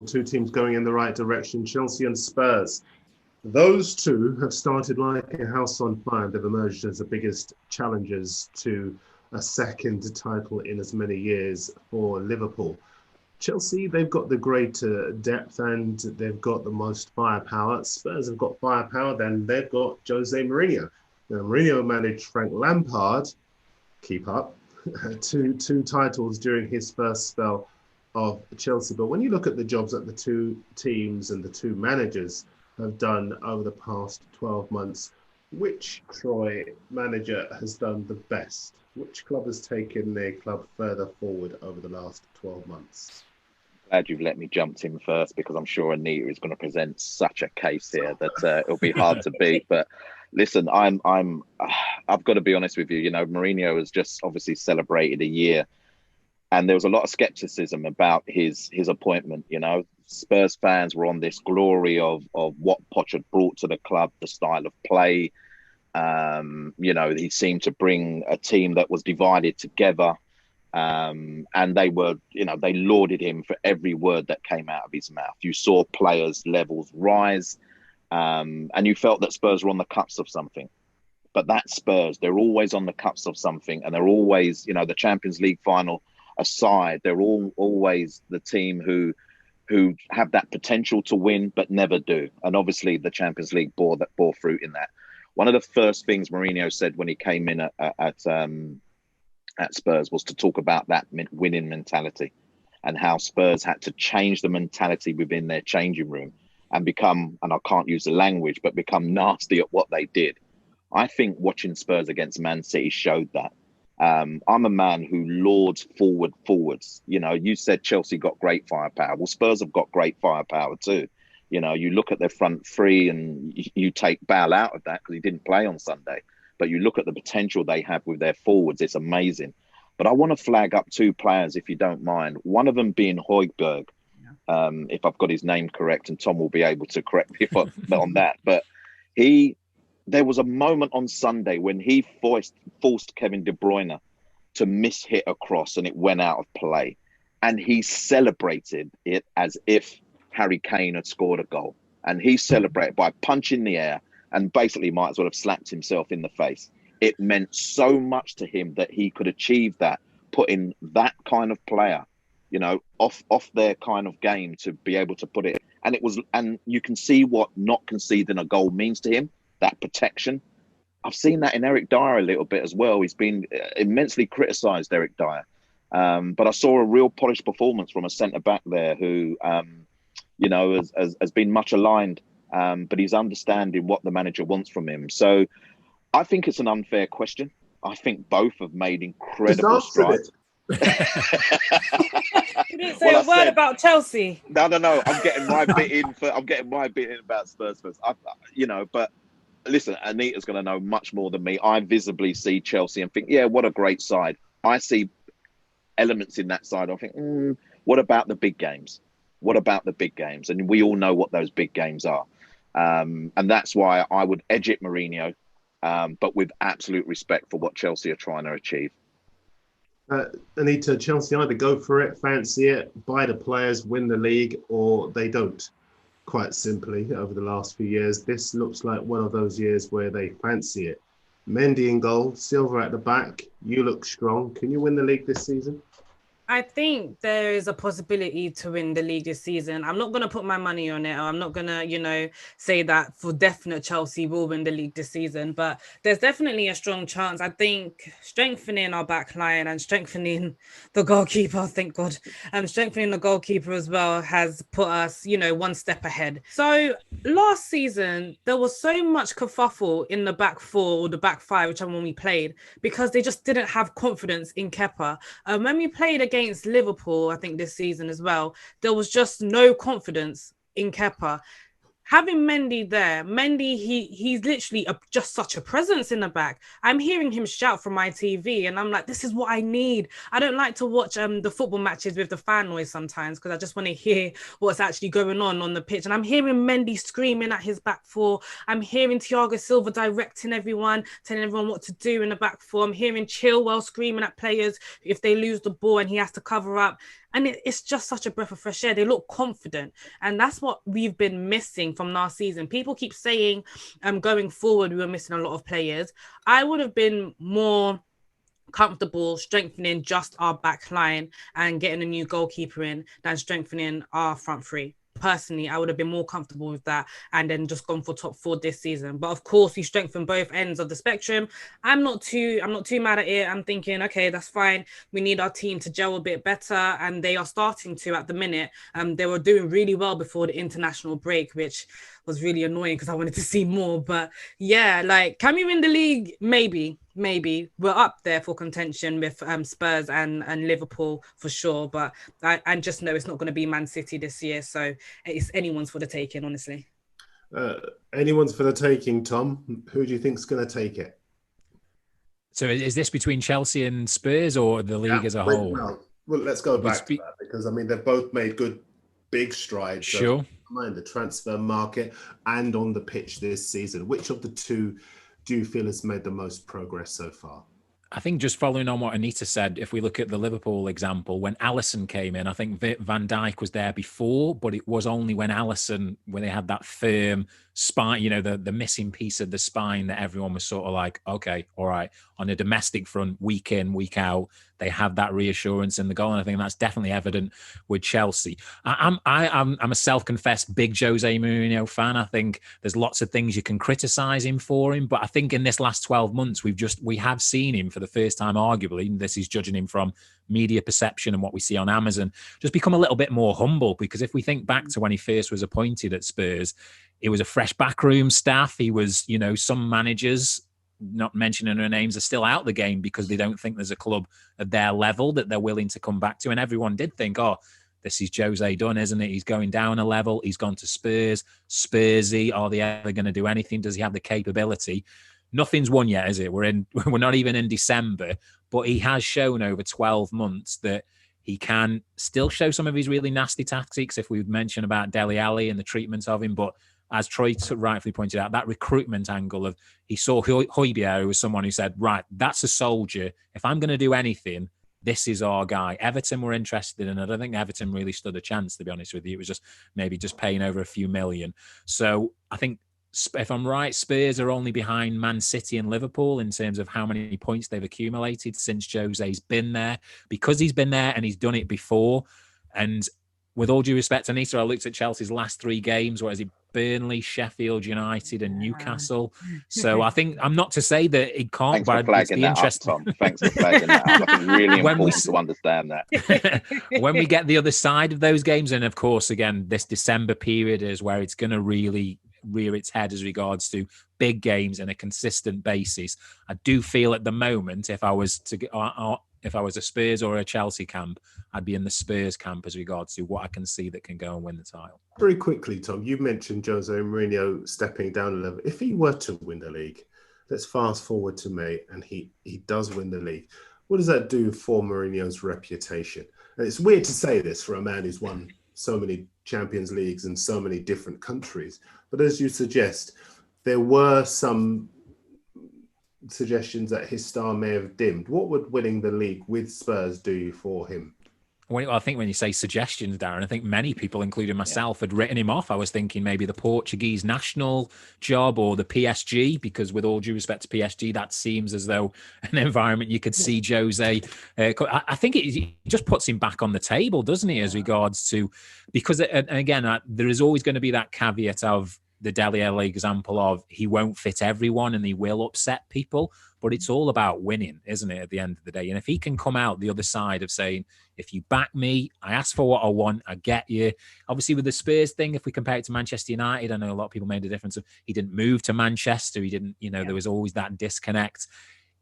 two teams going in the right direction, Chelsea and Spurs. Those two have started like a house on fire. They've emerged as the biggest challengers to a second title in as many years for Liverpool. Chelsea, they've got the greater depth and they've got the most firepower. Spurs have got firepower, then they've got Jose Mourinho. Now, Mourinho managed Frank Lampard, keep up, two titles during his first spell of Chelsea. But when you look at the jobs that the two teams and the two managers have done over the past 12 months, which Troy manager has done the best? Which club has taken their club further forward over the last 12 months? Glad you've let me jump in first, because I'm sure Anita is going to present such a case here that it'll be hard to beat. But listen, I've got to be honest with you. You know, Mourinho has just obviously celebrated a year, and there was a lot of skepticism about his appointment. You know, Spurs fans were on this glory of what Poch had brought to the club, the style of play. You know, he seemed to bring a team that was divided together. And they were, you know, they lauded him for every word that came out of his mouth. You saw players' levels rise, and you felt that Spurs were on the cusp of something. But that Spurs, they're always on the cusp of something, and they're always, you know, the Champions League final aside, they're always the team who have that potential to win but never do. And obviously, the Champions League bore fruit in that. One of the first things Mourinho said when he came in at Spurs was to talk about that winning mentality, and how Spurs had to change the mentality within their changing room and become, and I can't use the language, but become nasty at what they did. I think watching Spurs against Man City showed that. I'm a man who lauds forwards. You know, you said Chelsea got great firepower. Well, Spurs have got great firepower too. You know, you look at their front three and you take Bale out of that because he didn't play on Sunday. But you look at the potential they have with their forwards, it's amazing. But I want to flag up two players, if you don't mind. One of them being Højbjerg, if I've got his name correct, and Tom will be able to correct me on that. But there was a moment on Sunday when he forced Kevin De Bruyne to miss-hit a cross and it went out of play. And he celebrated it as if Harry Kane had scored a goal. And he celebrated by punching the air, and basically might as well have slapped himself in the face. It meant so much to him that he could achieve that, putting that kind of player, you know, off their kind of game to be able to put it. And you can see what not conceding a goal means to him, that protection. I've seen that in Eric Dyer a little bit as well. He's been immensely criticised, Eric Dyer. But I saw a real polished performance from a centre-back there who, you know, has been much aligned. But he's understanding what the manager wants from him. So I think it's an unfair question. I think both have made incredible strides. You didn't say a word about Chelsea. No. I'm getting my bit in about Spurs first. You know, but listen, Anita's going to know much more than me. I visibly see Chelsea and think, yeah, what a great side. I see elements in that side. I think, what about the big games? What about the big games? And we all know what those big games are. And that's why I would edge it Mourinho, but with absolute respect for what Chelsea are trying to achieve. Anita, Chelsea either go for it, fancy it, buy the players, win the league, or they don't. Quite simply, over the last few years, this looks like one of those years where they fancy it. Mendy in goal, Silva at the back. You look strong. Can you win the league this season? I think there is a possibility to win the league this season. I'm not going to put my money on it. Or I'm not going to, say that for definite Chelsea will win the league this season. But there's definitely a strong chance. I think strengthening our back line and strengthening the goalkeeper, thank God, strengthening the goalkeeper as well has put us, one step ahead. So last season, there was so much kerfuffle in the back four or the back five, whichever one we played, because they just didn't have confidence in Kepa. When we played against Liverpool, I think this season as well, there was just no confidence in Kepa. Having Mendy there, he's literally just such a presence in the back. I'm hearing him shout from my TV and I'm like, this is what I need. I don't like to watch the football matches with the fan noise sometimes because I just want to hear what's actually going on the pitch. And I'm hearing Mendy screaming at his back four. I'm hearing Thiago Silva directing everyone, telling everyone what to do in the back four. I'm hearing Chilwell screaming at players if they lose the ball and he has to cover up. And it's just such a breath of fresh air. They look confident. And that's what we've been missing from last season. People keep saying going forward, we were missing a lot of players. I would have been more comfortable strengthening just our back line and getting a new goalkeeper in than strengthening our front three. Personally, I would have been more comfortable with that and then just gone for top 4 this season. But of course, we strengthen both ends of the spectrum. I'm not too mad at it. I'm thinking, okay, that's fine. We need our team to gel a bit better, and they are starting to at the minute. They were doing really well before the international break, which was really annoying because I wanted to see more. But yeah, like, can we win the league? Maybe. We're up there for contention with Spurs and Liverpool for sure. But I just know it's not going to be Man City this year. So it's anyone's for the taking, honestly. Anyone's for the taking, Tom. Who do you think's going to take it? So is this between Chelsea and Spurs or the league as a whole? Well, let's go back to that, because I mean they've both made good big strides. Sure. In the transfer market and on the pitch this season. Which of the two do you feel has made the most progress so far? I think just following on what Anita said, if we look at the Liverpool example, when Alisson came in, I think Van Dijk was there before, but it was only when they had that firm spine, you know, the missing piece of the spine, that everyone was sort of like, okay, all right, on a domestic front, week in, week out, they have that reassurance in the goal. And I think that's definitely evident with Chelsea. I'm a self-confessed big Jose Mourinho fan. I think there's lots of things you can criticize him for him, but I think in this last 12 months, we have seen him for the first time, arguably, this is judging him from media perception and what we see on Amazon, just become a little bit more humble. Because if we think back to when he first was appointed at Spurs, it was a fresh backroom staff. He was, you know, some managers, not mentioning their names, are still out the game because they don't think there's a club at their level that they're willing to come back to. And everyone did think, oh, this is Jose done, isn't it? He's going down a level. He's gone to Spurs. Spursy, are they ever going to do anything? Does he have the capability? Nothing's won yet, is it? We're not even in December, but he has shown over 12 months that he can still show some of his really nasty tactics. If we mention about Dele Alli and the treatment of him, but as Troy rightfully pointed out, that recruitment angle of, he saw Højbjerg, who was someone who said, right, that's a soldier. If I'm going to do anything, this is our guy. Everton were interested in it. I don't think Everton really stood a chance, to be honest with you. It was just maybe just paying over a few million. So I think, if I'm right, Spurs are only behind Man City and Liverpool in terms of how many points they've accumulated since Jose's been there, because he's been there and he's done it before. And with all due respect, Anita, I looked at Chelsea's last 3 games. What is it? Burnley, Sheffield United, and Newcastle. So I think, I'm not to say that it can't, but it's interesting. Tom. Thanks for flagging that up. I think it's really important to understand that. When we get the other side of those games, and of course, again, this December period is where it's going to really rear its head as regards to big games on a consistent basis. I do feel at the moment, if I was a Spurs or a Chelsea camp, I'd be in the Spurs camp as regards to what I can see that can go and win the title. Very quickly, Tom, you mentioned Jose Mourinho stepping down a level. If he were to win the league, let's fast forward to May, and he does win the league. What does that do for Mourinho's reputation? And it's weird to say this for a man who's won so many Champions Leagues in so many different countries. But as you suggest, there were some suggestions that his star may have dimmed. What would winning the league with Spurs do for him? I think when you say suggestions, Darren, I think many people, including myself, had written him off. I was thinking maybe the Portuguese national job or the PSG, because with all due respect to PSG, that seems as though an environment you could see Jose. I think it just puts him back on the table, doesn't he, as regards to, because, again, there is always going to be that caveat of the Dele Alli example of he won't fit everyone and he will upset people, but it's all about winning, isn't it, at the end of the day? And if he can come out the other side of saying, if you back me, I ask for what I want, I get you. Obviously, with the Spurs thing, if we compare it to Manchester United, I know a lot of people made a difference of he didn't move to Manchester. He didn't, there was always that disconnect.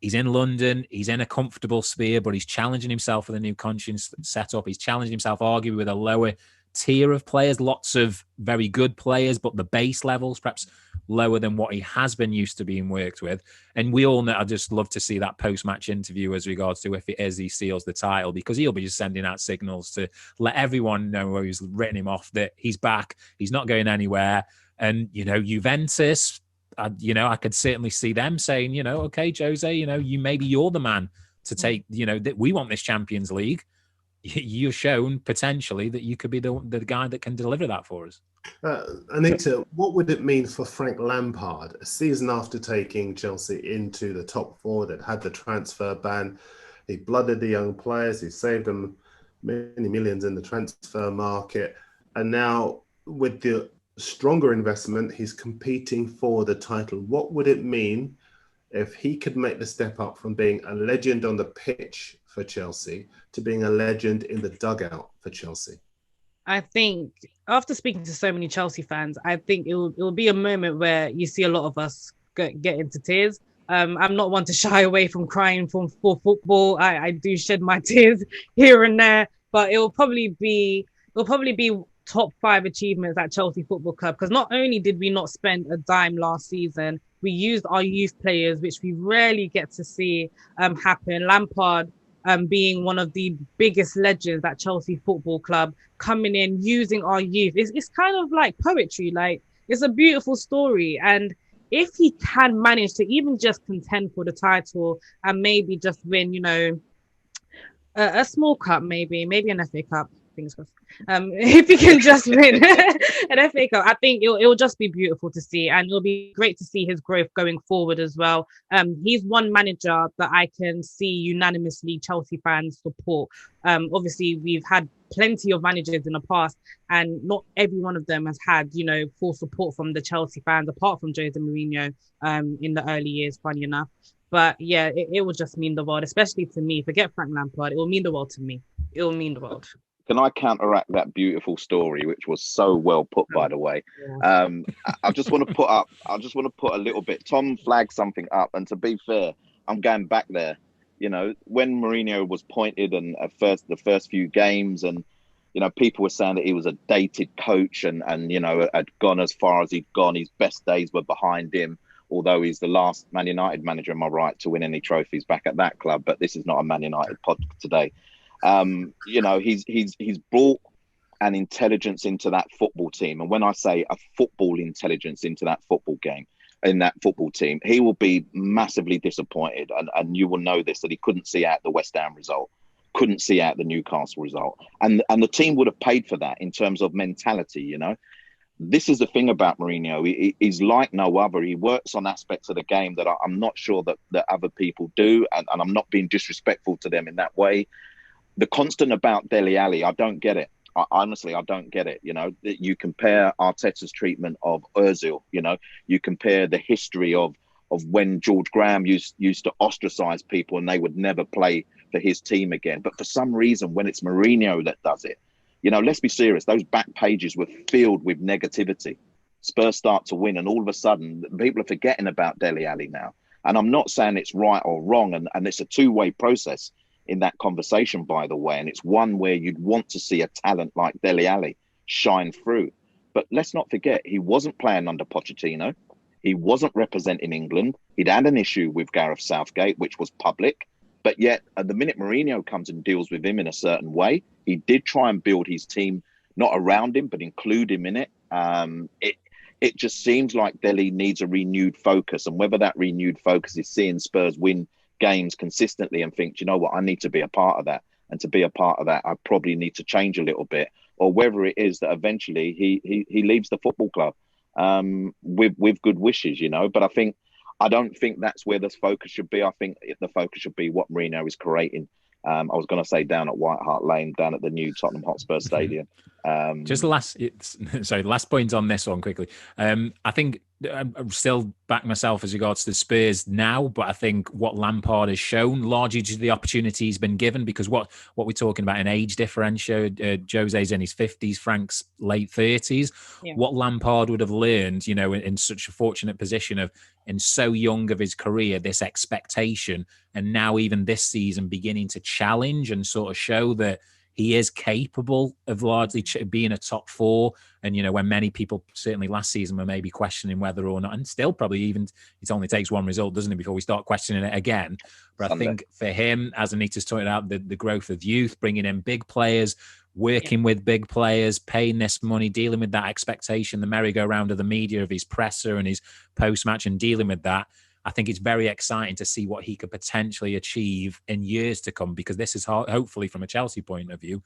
He's in London. He's in a comfortable sphere, but he's challenging himself with a new conscience setup. He's challenging himself, arguably, with a lower tier of players, lots of very good players, but the base levels perhaps lower than what he has been used to being worked with. And we all know, I just love to see that post-match interview as regards to if it is he seals the title, because he'll be just sending out signals to let everyone know who's written him off that he's back, he's not going anywhere. And, Juventus, I could certainly see them saying, okay, Jose, you're the man to take, that we want this Champions League. you're shown potentially that you could be the guy that can deliver that for us. Anita, what would it mean for Frank Lampard, a season after taking Chelsea into the top four that had the transfer ban? He blooded the young players, he saved them many millions in the transfer market, and now with the stronger investment, he's competing for the title. What would it mean if he could make the step up from being a legend on the pitch for Chelsea to being a legend in the dugout for Chelsea? I think after speaking to so many Chelsea fans, I think it will be a moment where you see a lot of us get into tears. I'm not one to shy away from crying for football. I do shed my tears here and there, but it'll probably be top 5 achievements at Chelsea Football Club, because not only did we not spend a dime last season, we used our youth players, which we rarely get to see happen. Lampard being one of the biggest legends at Chelsea Football Club, coming in, using our youth. It's kind of like poetry. Like, it's a beautiful story. And if he can manage to even just contend for the title and maybe just win, you know, a small cup, maybe an FA Cup, things crossed. If he can just win an FA Cup, I think it'll just be beautiful to see, and it'll be great to see his growth going forward as well. He's one manager that I can see unanimously Chelsea fans support. Obviously, we've had plenty of managers in the past, and not every one of them has had, you know, full support from the Chelsea fans, apart from Jose Mourinho in the early years, funny enough. But yeah, it will just mean the world, especially to me. Forget Frank Lampard, it will mean the world to me. It will mean the world. Can I counteract that beautiful story, which was so well put, by the way? Yeah. I just want to put a little bit. Tom flagged something up, and to be fair, I'm going back there. You know, when Mourinho was appointed, and the first few games, and you know, people were saying that he was a dated coach, and you know, had gone as far as he'd gone. His best days were behind him. Although he's the last Man United manager, am I right, to win any trophies back at that club? But this is not a Man United pod today. You know, he's brought an intelligence into that football team, and when I say a football intelligence into that football game, in that football team, he will be massively disappointed, and you will know this, that he couldn't see out the West Ham result, couldn't see out the Newcastle result, and the team would have paid for that in terms of mentality. You know, this is the thing about Mourinho. He's like no other. He works on aspects of the game that I'm not sure that other people do, and I'm not being disrespectful to them in that way. The constant about Dele Alli, I don't get it. Honestly, I don't get it. You know, you compare Arteta's treatment of Ozil. You know, you compare the history of when George Graham used to ostracize people and they would never play for his team again. But for some reason, when it's Mourinho that does it, you know, let's be serious. Those back pages were filled with negativity. Spurs start to win, and all of a sudden, people are forgetting about Dele Alli now. And I'm not saying it's right or wrong, and it's a two-way process in that conversation, by the way, and it's one where you'd want to see a talent like Dele Alli shine through. But let's not forget, he wasn't playing under Pochettino. He wasn't representing England. He'd had an issue with Gareth Southgate, which was public. But yet, at the minute Mourinho comes and deals with him in a certain way, he did try and build his team, not around him, but include him in it. It just seems like Dele needs a renewed focus. And whether that renewed focus is seeing Spurs win games consistently and think, you know what, I need to be a part of that. And to be a part of that, I probably need to change a little bit. Or whether it is that eventually he leaves the football club with good wishes, you know. But I don't think that's where the focus should be. I think the focus should be what Mourinho is creating. I was going to say down at White Hart Lane, down at the new Tottenham Hotspur Stadium. Just the last point on this one quickly. I think I'm still back myself as regards to the Spurs now, but I think what Lampard has shown, largely due to the opportunity he's been given, because what we're talking about, an age differential, Jose's in his 50s, Frank's late 30s. Yeah. What Lampard would have learned, you know, in such a fortunate position of, in so young of his career, this expectation, and now even this season beginning to challenge and sort of show that he is capable of largely being a top four. And, you know, when many people, certainly last season, were maybe questioning whether or not, and still probably even, it only takes one result, doesn't it, before we start questioning it again. But Sunday. I think for him, as Anita's pointed out, the growth of youth, bringing in big players, working with big players, paying this money, dealing with that expectation, the merry-go-round of the media, of his presser and his post-match, and dealing with that. I think it's very exciting to see what he could potentially achieve in years to come, because this is hopefully, from a Chelsea point of view,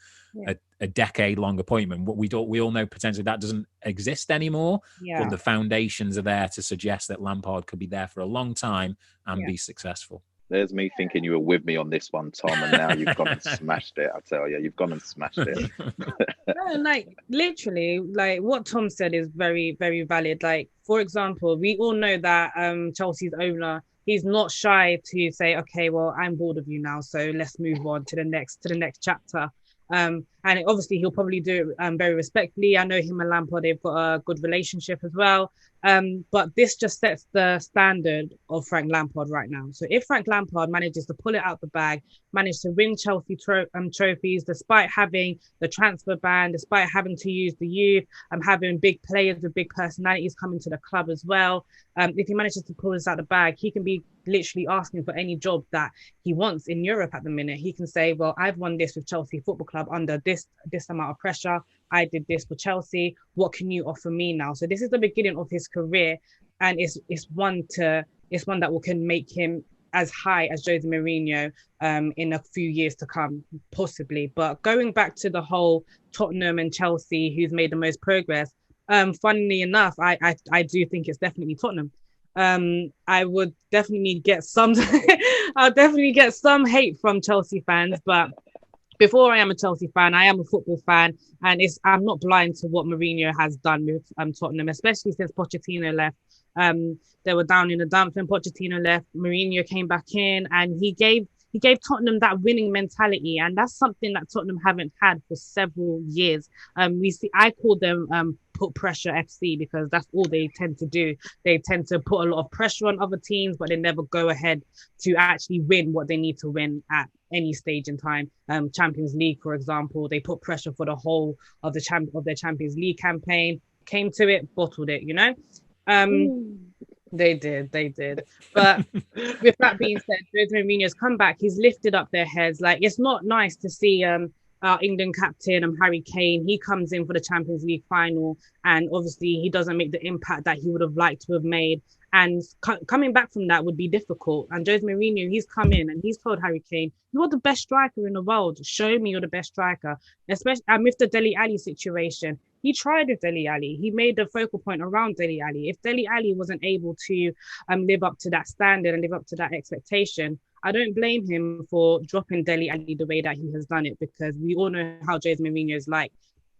a decade-long appointment. What we all know potentially that doesn't exist anymore, but the foundations are there to suggest that Lampard could be there for a long time and be successful. There's me thinking you were with me on this one, Tom, and now you've gone and smashed it. I tell you, you've gone and smashed it. No, like literally, like what Tom said is very, very valid. Like, for example, we all know that Chelsea's owner, he's not shy to say, okay, well, I'm bored of you now, so let's move on to the next chapter. And obviously he'll probably do it very respectfully. I know him and Lampard, they've got a good relationship as well. But this just sets the standard of Frank Lampard right now. So if Frank Lampard manages to pull it out the bag, manage to win Chelsea trophies, despite having the transfer ban, despite having to use the youth, having big players with big personalities coming to the club as well. If he manages to pull this out the bag, he can be literally asking for any job that he wants in Europe at the minute. He can say, well, I've won this with Chelsea Football Club under this amount of pressure. I did this for Chelsea. What can you offer me now? So this is the beginning of his career, and it's one that can make him as high as Jose Mourinho in a few years to come, possibly. But going back to the whole Tottenham and Chelsea, who's made the most progress, funnily enough, I do think it's definitely Tottenham. I would definitely get some I'll definitely get some hate from Chelsea fans, but before I am a Chelsea fan, I am a football fan, and I'm not blind to what Mourinho has done with Tottenham, especially since Pochettino left. They were down in the dumps when Pochettino left. Mourinho came back in, and he gave Tottenham that winning mentality, and that's something that Tottenham haven't had for several years. I call them put pressure FC, because that's all they tend to do. They tend to put a lot of pressure on other teams, but they never go ahead to actually win what they need to win at any stage in time. Champions League, for example, they put pressure for the whole of their Champions League campaign. Came to it, bottled it, you know. They did. But with that being said, Jose Mourinho's come back. He's lifted up their heads. Like, it's not nice to see our England captain, Harry Kane. He comes in for the Champions League final, and obviously he doesn't make the impact that he would have liked to have made. And coming back from that would be difficult. And Jose Mourinho, he's come in and he's told Harry Kane, you're the best striker in the world. Show me you're the best striker. Especially with the Dele Alli situation. He tried with Dele Alli. He made the focal point around Dele Alli. If Dele Alli wasn't able to live up to that standard and live up to that expectation, I don't blame him for dropping Dele Alli the way that he has done it, because we all know how Jose Mourinho is like.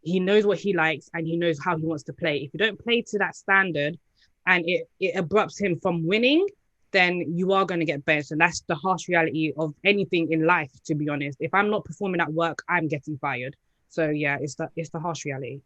He knows what he likes and he knows how he wants to play. If you don't play to that standard and it abrupts him from winning, then you are going to get benched. And that's the harsh reality of anything in life, to be honest. If I'm not performing at work, I'm getting fired. So yeah, it's the harsh reality.